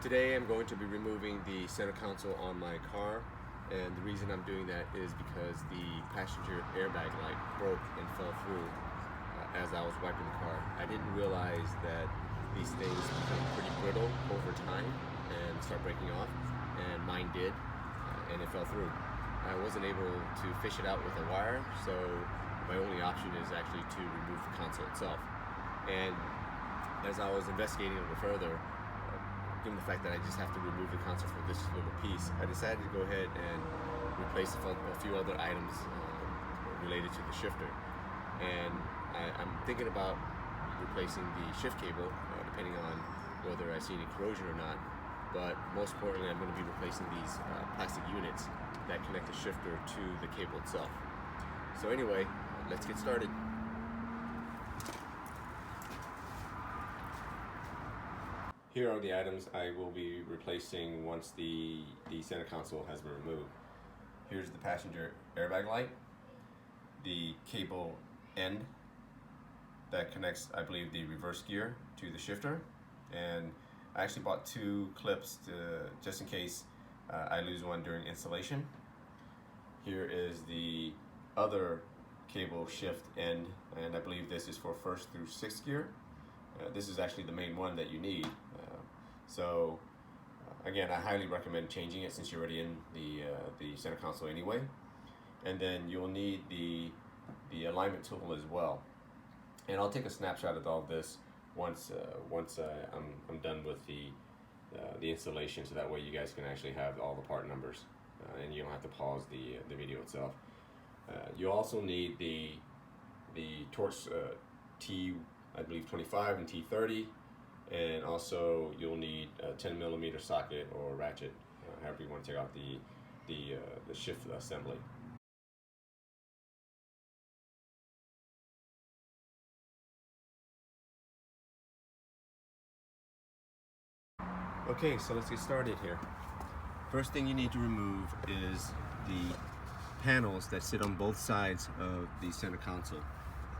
Today I'm going to be removing the center console on my car, and the reason I'm doing that is because the passenger airbag light broke and fell through as I was wiping the car. I didn't realize that these things become pretty brittle over time and start breaking off, and mine did, and it fell through. I wasn't able to fish it out with a wire, so my only option is actually to remove the console itself. And as I was investigating a little further, given the fact that I just have to remove the console for this little piece, I decided to go ahead and replace a few other items related to the shifter. And I'm thinking about replacing the shift cable, depending on whether I see any corrosion or not. But most importantly, I'm going to be replacing these plastic units that connect the shifter to the cable itself. So anyway, let's get started. Here are the items I will be replacing once the center console has been removed. Here's the passenger airbag light, the cable end that connects, I believe, the reverse gear to the shifter, and I actually bought 2 clips just in case I lose one during installation. Here is the other cable shift end, and I believe this is for 1st through 6th gear. This is actually the main one that you need. Again, I highly recommend changing it since you're already in the center console anyway. And then you'll need the alignment tool as well. And I'll take a snapshot of all this once I'm done with the installation, so that way you guys can actually have all the part numbers and you don't have to pause the video itself. You also need the Torx T, I believe 25 and T30, and also you'll need a 10mm socket or ratchet, however you want to take out the shift assembly. Okay, so let's get started here. First thing you need to remove is the panels that sit on both sides of the center console.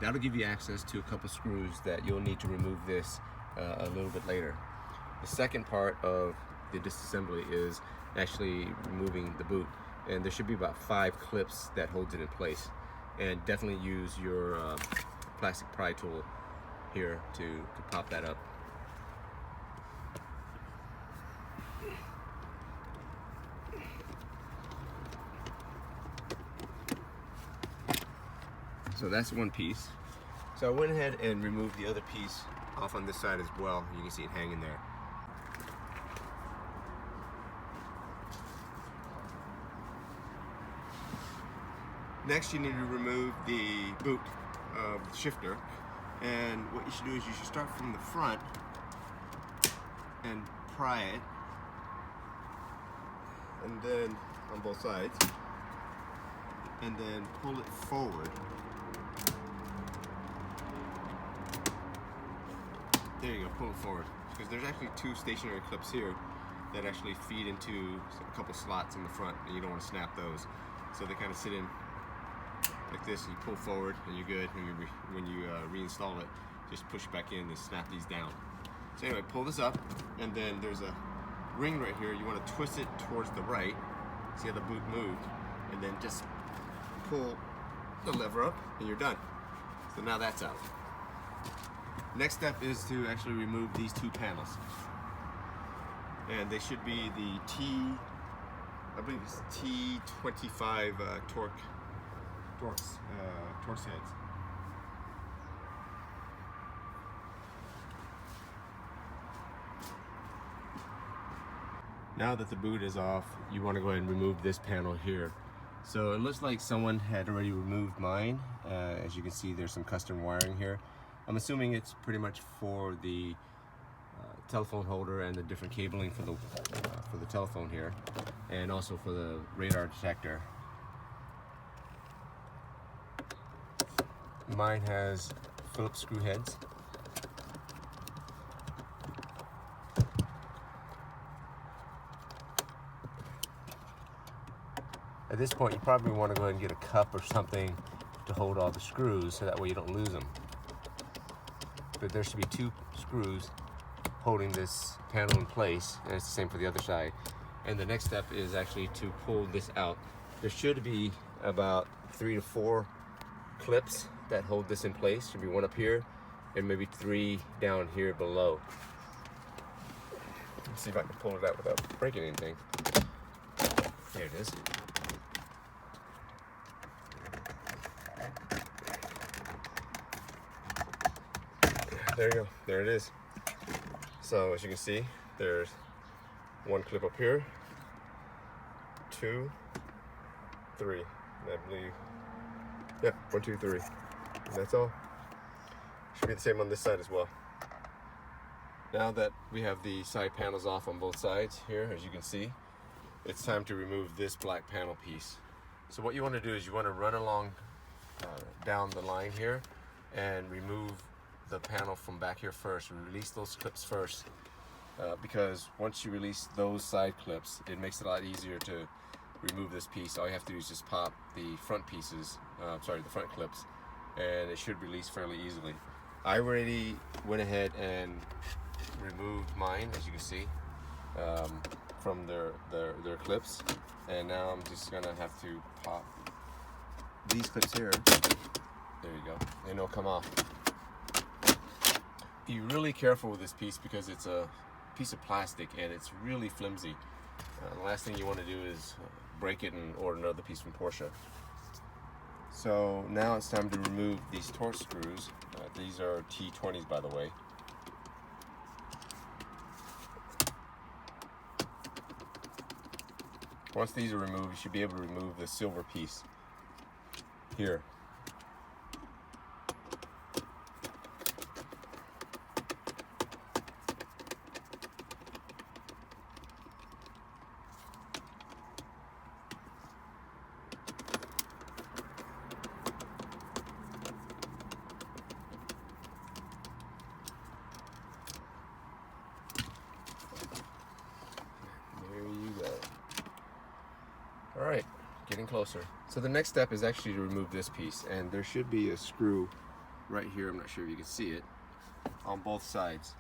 That'll give you access to a couple screws that you'll need to remove this a little bit later. The second part of the disassembly is actually removing the boot, and there should be about 5 clips that holds it in place. And definitely use your plastic pry tool here to pop that up. So that's one piece. So I went ahead and removed the other piece off on this side as well. You can see it hanging there. Next, you need to remove the boot of the shifter. And what you should do is you should start from the front and pry it, and then on both sides, and then pull it forward. There you go, pull it forward. Because there's actually 2 stationary clips here that actually feed into a couple slots in the front, and you don't want to snap those. So they kind of sit in like this, and you pull forward, and you're good. And when you reinstall it, just push back in and snap these down. So anyway, pull this up, and then there's a ring right here. You want to twist it towards the right. See how the boot moved? And then just pull the lever up, and you're done. So now that's out. Next step is to actually remove these 2 panels, and they should be the I believe it's T25 Torx heads. Now that the boot is off, you want to go ahead and remove this panel here. So it looks like someone had already removed mine. As you can see, there's some custom wiring here. I'm assuming it's pretty much for the telephone holder and the different cabling for the telephone here, and also for the radar detector. Mine has Phillips screw heads. At this point, you probably want to go ahead and get a cup or something to hold all the screws, so that way you don't lose them. But there should be 2 screws holding this panel in place, and it's the same for the other side. And the next step is actually to pull this out. There should be about 3 to 4 clips that hold this in place. Should be one up here and maybe 3 down here below. Let's see if I can pull it out without breaking anything. There it is. There you go, there it is. So as you can see, there's 1 clip up here, 2, 3, I believe. Yeah, 1, 2, 3. And that's all. Should be the same on this side as well. Now that we have the side panels off on both sides here, as you can see, it's time to remove this black panel piece. So what you want to do is you want to run along down the line here and remove the panel from back here first. Release those clips first, because once you release those side clips, it makes it a lot easier to remove this piece. All you have to do is just pop the front pieces, the front clips, and it should release fairly easily. I already went ahead and removed mine, as you can see, from their clips, and now I'm just gonna have to pop these clips here. There you go, and it'll come off. Be really careful with this piece because it's a piece of plastic and it's really flimsy. The last thing you want to do is break it and order another piece from Porsche. So now it's time to remove these torque screws. These are T20s, by the way. Once these are removed, you should be able to remove the silver piece here. All right, getting closer. So the next step is actually to remove this piece, and there should be a screw right here. I'm not sure if you can see it, on both sides.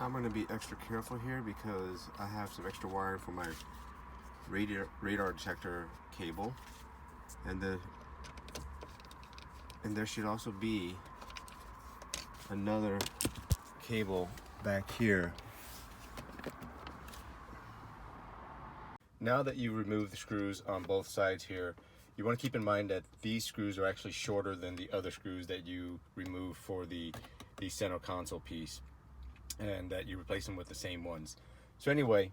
I'm going to be extra careful here because I have some extra wire for my radar detector cable, and there should also be another cable back here. Now that you remove the screws on both sides here, you want to keep in mind that these screws are actually shorter than the other screws that you remove for the center console piece, and that you replace them with the same ones. So anyway,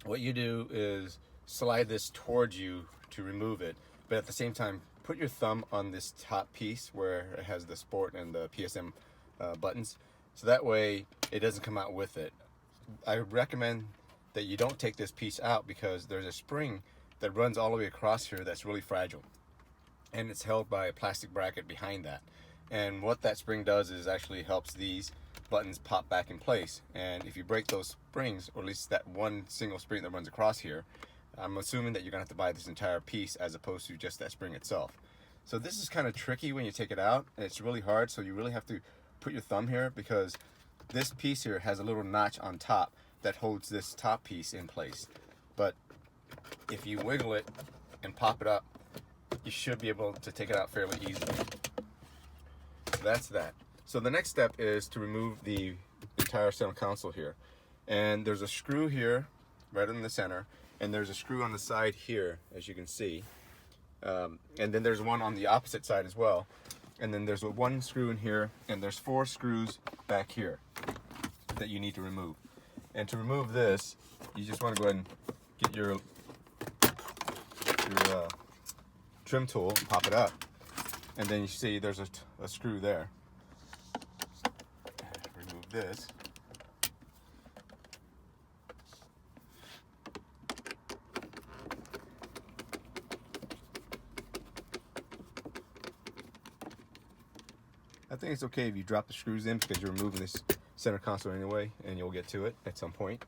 what you do is slide this towards you to remove it, but at the same time put your thumb on this top piece where it has the sport and the PSM buttons, so that way it doesn't come out with it. I recommend that you don't take this piece out because there's a spring that runs all the way across here that's really fragile, and it's held by a plastic bracket behind that. And what that spring does is actually helps these buttons pop back in place. And if you break those springs, or at least that one single spring that runs across here, I'm assuming that you're gonna have to buy this entire piece as opposed to just that spring itself. So this is kind of tricky when you take it out, and it's really hard, so you really have to put your thumb here, because this piece here has a little notch on top that holds this top piece in place. But if you wiggle it and pop it up, you should be able to take it out fairly easily. So that's that. So the next step is to remove the entire center console here. And there's a screw here, right in the center, and there's a screw on the side here, as you can see. And then there's one on the opposite side as well. And then there's one screw in here, and there's 4 screws back here that you need to remove. And to remove this, you just want to go ahead and get your trim tool and pop it up. And then you see there's a screw there. this. I think it's okay if you drop the screws in because you're removing this center console anyway, and you'll get to it at some point.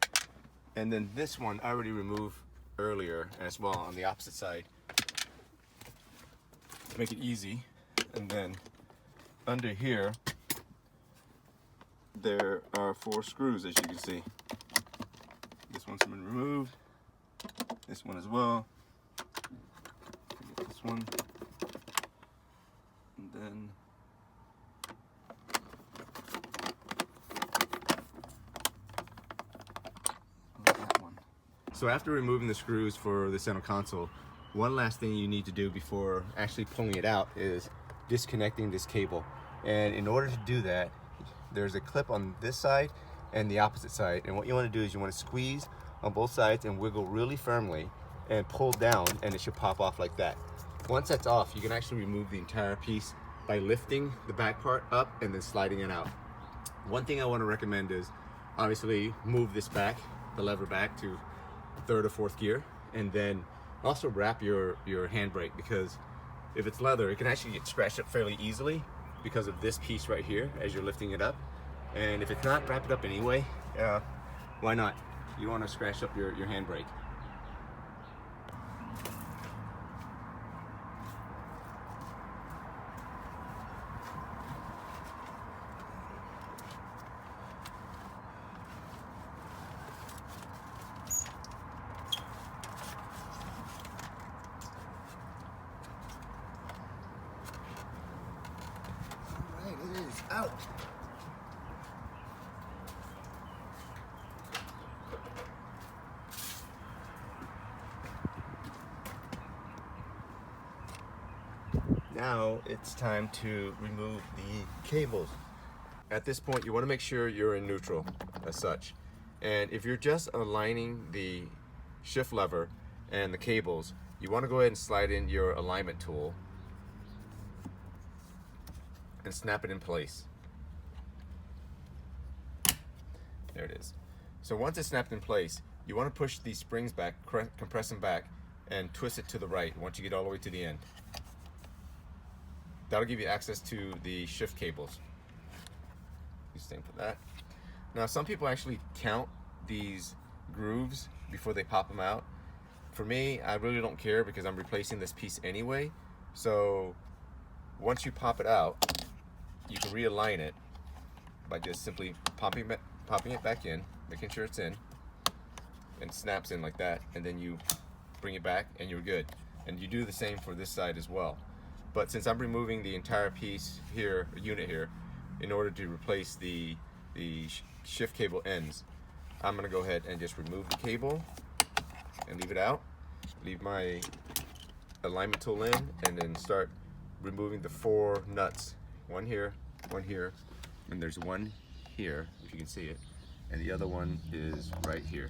And then this one I already removed earlier as well on the opposite side to make it easy. And then under here there are 4 screws, as you can see. This one's been removed, this one as well, this one, and then that one. So after removing the screws for the center console, one last thing you need to do before actually pulling it out is disconnecting this cable. And in order to do that, there's a clip on this side and the opposite side, and what you want to do is you want to squeeze on both sides and wiggle really firmly and pull down, and it should pop off like that. Once that's off, you can actually remove the entire piece by lifting the back part up and then sliding it out. One thing I want to recommend is obviously move this back, the lever back to 3rd or 4th gear, and then also wrap your handbrake, because if it's leather, it can actually get scratched up fairly easily because of this piece right here as you're lifting it up. And if it's not, wrap it up anyway. Why not? You don't want to scratch up your handbrake. It is out. Now it's time to remove the cables. At this point, you want to make sure you're in neutral as such. And if you're just aligning the shift lever and the cables, you want to go ahead and slide in your alignment tool and snap it in place. There it is. So once it's snapped in place, you want to push these springs back, compress them back, and twist it to the right once you get all the way to the end. That'll give you access to the shift cables. Use the same for that. Now some people actually count these grooves before they pop them out. For me, I really don't care because I'm replacing this piece anyway. So once you pop it out, you can realign it by just simply popping it back in, making sure it's in, and snaps in like that, and then you bring it back and you're good. And you do the same for this side as well. But since I'm removing the entire piece here, unit here, in order to replace the shift cable ends, I'm gonna go ahead and just remove the cable and leave it out, leave my alignment tool in, and then start removing the 4 nuts. One here, and there's one here, if you can see it, and the other one is right here.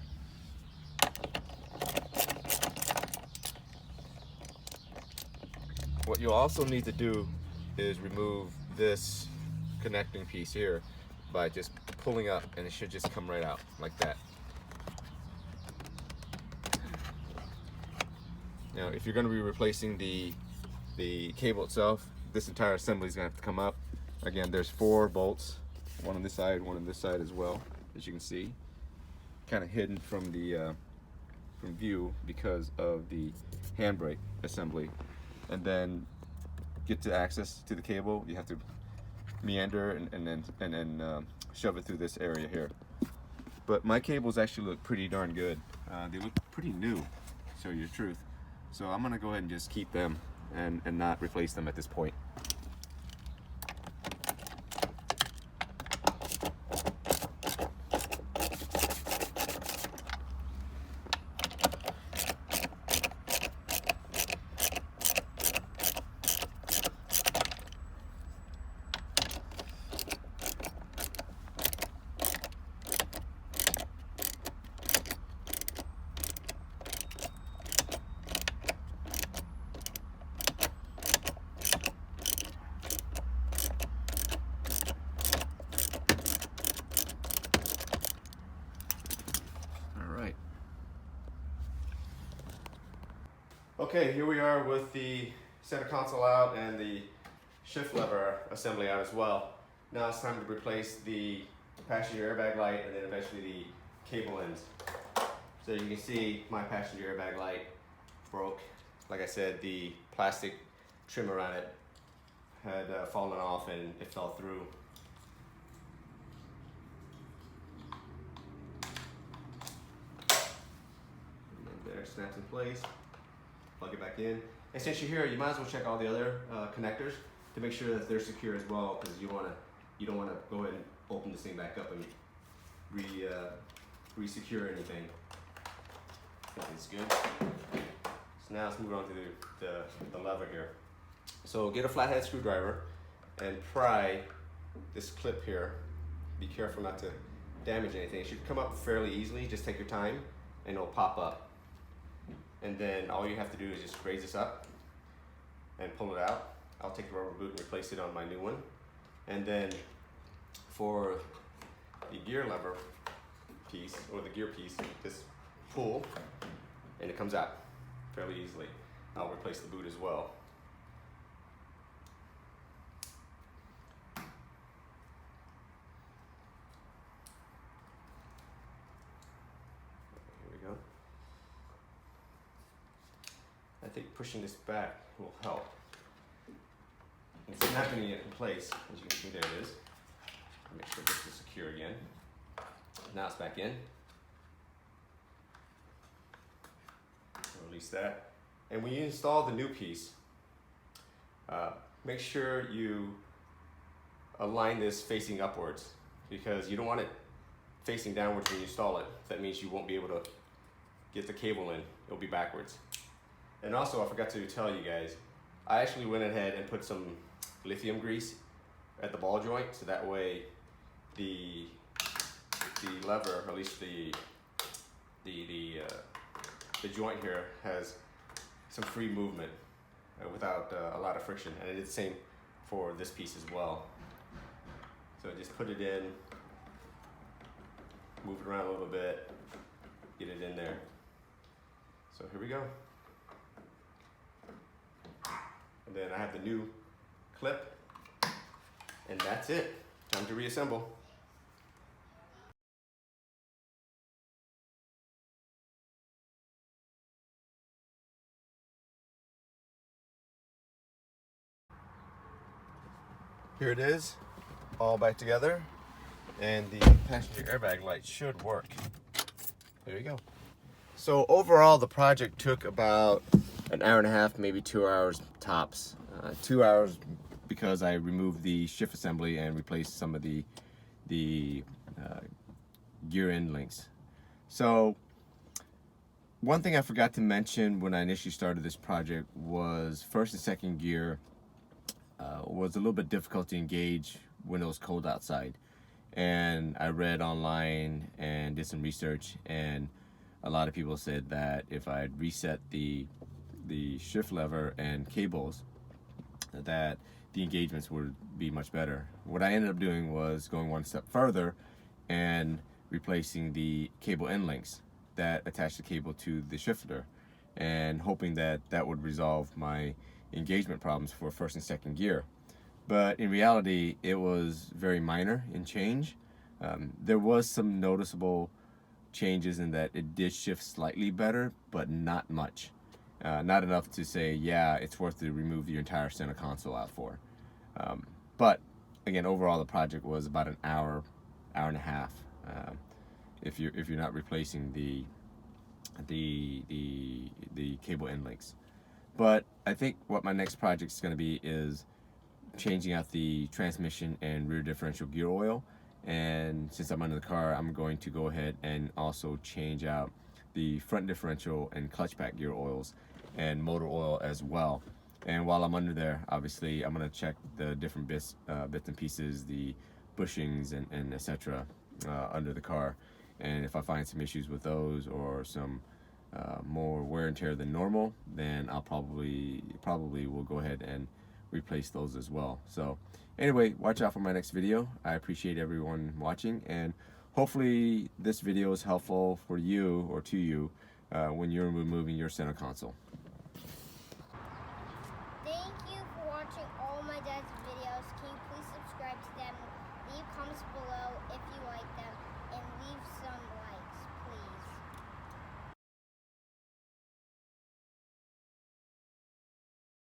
What you'll also need to do is remove this connecting piece here by just pulling up, and it should just come right out like that. Now if you're going to be replacing the cable itself, this entire assembly is going to have to come up. Again, there's 4 bolts, one on this side, one on this side as well, as you can see, kind of hidden from the from view because of the handbrake assembly. And then get to access to the cable, you have to meander and then shove it through this area here. But my cables actually look pretty darn good. They look pretty new, to tell you the truth. So I'm gonna go ahead and just keep them and not replace them at this point. Okay, here we are with the center console out and the shift lever assembly out as well. Now it's time to replace the passenger airbag light and then eventually the cable ends. So you can see my passenger airbag light broke. Like I said, the plastic trim around it had fallen off and it fell through. And there, snaps in place. Plug it back in. And since you're here, you might as well check all the other connectors to make sure that they're secure as well, because you don't want to go ahead and open this thing back up and re-secure anything. It's good. So now let's move on to the lever here. So get a flathead screwdriver and pry this clip here. Be careful not to damage anything. It should come up fairly easily. Just take your time and it'll pop up. And then all you have to do is just raise this up and pull it out. I'll take the rubber boot and replace it on my new one. And then for the gear lever piece, or the gear piece, just pull and it comes out fairly easily. I'll replace the boot as well. Here we go. I think pushing this back will help. And snapping it in place, as you can see, there it is. Make sure this is secure again. Now it's back in. Release that. And when you install the new piece, make sure you align this facing upwards, because you don't want it facing downwards when you install it. That means you won't be able to get the cable in. It'll be backwards. And also, I forgot to tell you guys, I actually went ahead and put some lithium grease at the ball joint, so that way the lever, or at least the joint here, has some free movement without a lot of friction. And I did the same for this piece as well. So just put it in, move it around a little bit, get it in there. So here we go. And then I have the new clip, and that's it. Time to reassemble. Here it is, all back together, and the passenger airbag light should work. There you go. So overall, the project took about an hour and a half, maybe 2 hours tops. 2 hours because I removed the shift assembly and replaced some of the gear end links. So one thing I forgot to mention when I initially started this project was first and second gear was a little bit difficult to engage when it was cold outside. And I read online and did some research, and a lot of people said that if I had reset the shift lever and cables, that the engagements would be much better. What I ended up doing was going one step further and replacing the cable end links that attach the cable to the shifter, and hoping that that would resolve my engagement problems for first and second gear. But in reality, it was very minor in change. There was some noticeable changes in that it did shift slightly better, but not much. Not enough to say, yeah, it's worth to remove your entire center console out for. But again, overall, the project was about an hour and a half. If you're not replacing the cable end links. But I think what my next project is going to be is changing out the transmission and rear differential gear oil. And since I'm under the car, I'm going to go ahead and also change out the front differential and clutch pack gear oils and motor oil as well. And while I'm under there, obviously, I'm going to check the different bits and pieces, the bushings and etc. Under the car. And if I find some issues with those or some more wear and tear than normal, then I'll probably will go ahead and replace those as well. So anyway, watch out for my next video. I appreciate everyone watching, and hopefully this video is helpful for you or to you when you're removing your center console.